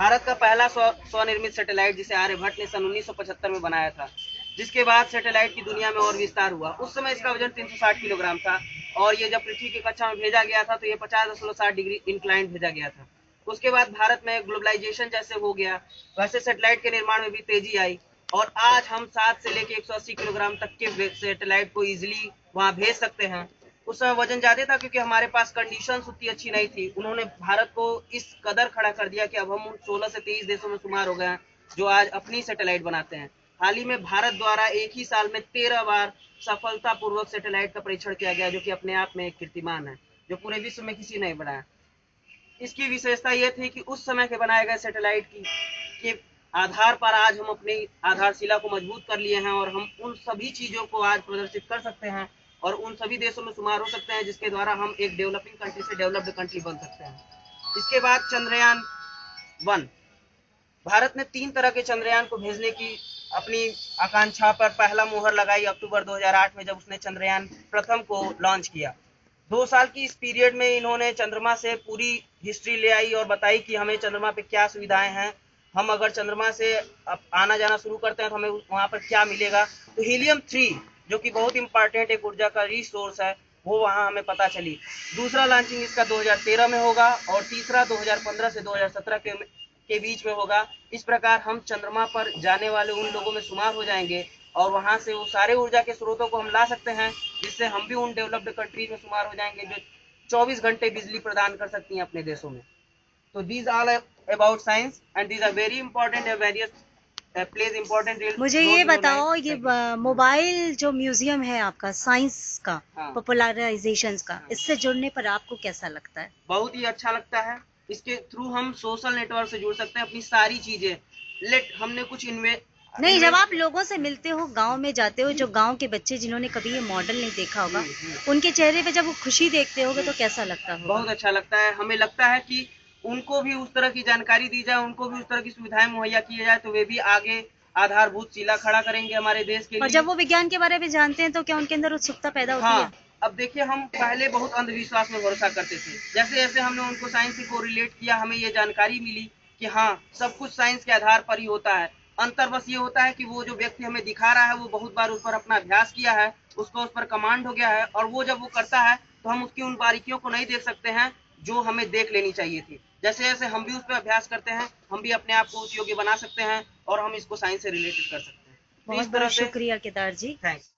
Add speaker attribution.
Speaker 1: भारत का पहला स्वनिर्मित सैटेलाइट जिसे आर्यभट्ट ने सन 1975 में बनाया था, जिसके बाद सैटेलाइट की दुनिया में और विस्तार हुआ। उस समय इसका वजन 360 किलोग्राम था और ये जब पृथ्वी की कक्षा में भेजा गया था तो ये 50.60 डिग्री इंक्लाइंड भेजा गया था। उसके बाद भारत में ग्लोबलाइजेशन जैसे हो गया, वैसे सैटेलाइट के निर्माण में भी तेजी आई और आज हम 7 से लेकर 180 किलोग्राम तक के सैटेलाइट को इजिली वहां भेज सकते हैं। उस समय वजन ज्यादा था क्योंकि हमारे पास कंडीशन उतनी अच्छी नहीं थी। उन्होंने भारत को इस कदर खड़ा कर दिया कि अब हम उन 16 से 23 देशों में शुमार हो गए हैं जो आज अपनी सैटेलाइट बनाते हैं। हाल ही में भारत द्वारा एक ही साल में 13 बार सफलतापूर्वक सैटेलाइट का परीक्षण किया गया, जो कि अपने आप में एक कीर्तिमान है, जो पूरे विश्व में किसी ने बनाया। इसकी विशेषता यह थी कि उस समय के बनाए गए सैटेलाइट के आधार पर आज हम अपनी आधारशिला को मजबूत कर लिए हैं और हम उन सभी चीजों को आज प्रदर्शित कर सकते हैं और उन सभी देशों में शुमार हो सकते हैं, जिसके द्वारा हम एक डेवलपिंग कंट्री से डेवलप्ड कंट्री बन सकते हैं। इसके बाद चंद्रयान 1, भारत ने 3 तरह के चंद्रयान को भेजने की अपनी आकांक्षा पर पहला मुहर लगाई अक्टूबर 2008 में, जब उसने चंद्रयान प्रथम को लॉन्च किया। 2 साल की इस पीरियड में इन्होंने चंद्रमा से पूरी हिस्ट्री ले आई और बताई कि हमें चंद्रमा पे क्या सुविधाएं हैं, हम अगर चंद्रमा से आना जाना शुरू करते हैं तो हमें वहां पर क्या मिलेगा। तो हीलियम 3 जो कि बहुत इंपॉर्टेंट एक ऊर्जा का रिसोर्स है, वो वहां हमें पता चली। दूसरा लॉन्चिंग इसका 2013 में होगा और तीसरा 2015 से 2017 के बीच में होगा। इस प्रकार हम चंद्रमा पर जाने वाले उन लोगों में शुमार हो जाएंगे और वहां से वो सारे ऊर्जा के स्रोतों को हम ला सकते हैं, जिससे हम भी उन डेवलप्ड कंट्रीज में शुमार हो जाएंगे जो 24 घंटे बिजली प्रदान कर सकती हैं अपने देशों में। तो these all about science and these are very important and various plays important
Speaker 2: मुझे
Speaker 1: रोल
Speaker 2: ये
Speaker 1: इन योर
Speaker 2: बताओ, ये
Speaker 1: लाइफ।
Speaker 2: मोबाइल जो म्यूजियम है आपका साइंस का,
Speaker 1: हाँ,
Speaker 2: पॉपुलराइजेशन का,
Speaker 1: हाँ,
Speaker 2: इससे जुड़ने पर आपको कैसा लगता है?
Speaker 1: बहुत ही अच्छा लगता है। इसके थ्रू हम सोशल नेटवर्क से जुड़ सकते हैं, अपनी सारी चीजें हमने कुछ
Speaker 2: नहीं, जब आप लोगों से मिलते हो, गांव में जाते हो, जो गांव के बच्चे जिन्होंने कभी ये मॉडल नहीं देखा होगा, उनके चेहरे पे जब वो खुशी देखते होगे तो कैसा लगता होगा?
Speaker 1: बहुत अच्छा लगता है। हमें लगता है कि उनको भी उस तरह की जानकारी दी जाए, उनको भी उस तरह की सुविधाएं मुहैया की जाए, तो वे भी आगे आधारभूत शिला खड़ा करेंगे हमारे देश के
Speaker 2: और
Speaker 1: लिए।
Speaker 2: जब वो विज्ञान के बारे में जानते हैं तो क्या उनके अंदर उत्सुकता पैदा होती है?
Speaker 1: हाँ, अब देखिए, हम पहले बहुत अंधविश्वास में भरोसा करते थे। जैसे जैसे हमने उनको साइंस से कोरिलेट किया, हमें ये जानकारी मिली कि हाँ, सब कुछ साइंस के आधार पर ही होता है। अंतर बस ये होता है कि वो जो व्यक्ति हमें दिखा रहा है वो बहुत बार उस पर अपना अभ्यास किया है, उसको उस पर कमांड हो गया है और वो जब वो करता है तो हम उसकी उन बारीकियों को नहीं देख सकते हैं जो हमें देख लेनी चाहिए थी। जैसे जैसे हम भी उस पर अभ्यास करते हैं, हम भी अपने आप को उस योग्य बना सकते हैं और हम इसको साइंस से रिलेटेड कर सकते हैं। तो
Speaker 2: बहुत
Speaker 1: इस तरह
Speaker 2: बहुत
Speaker 1: से
Speaker 2: शुक्रिया केदार जी।
Speaker 1: थैंक्स।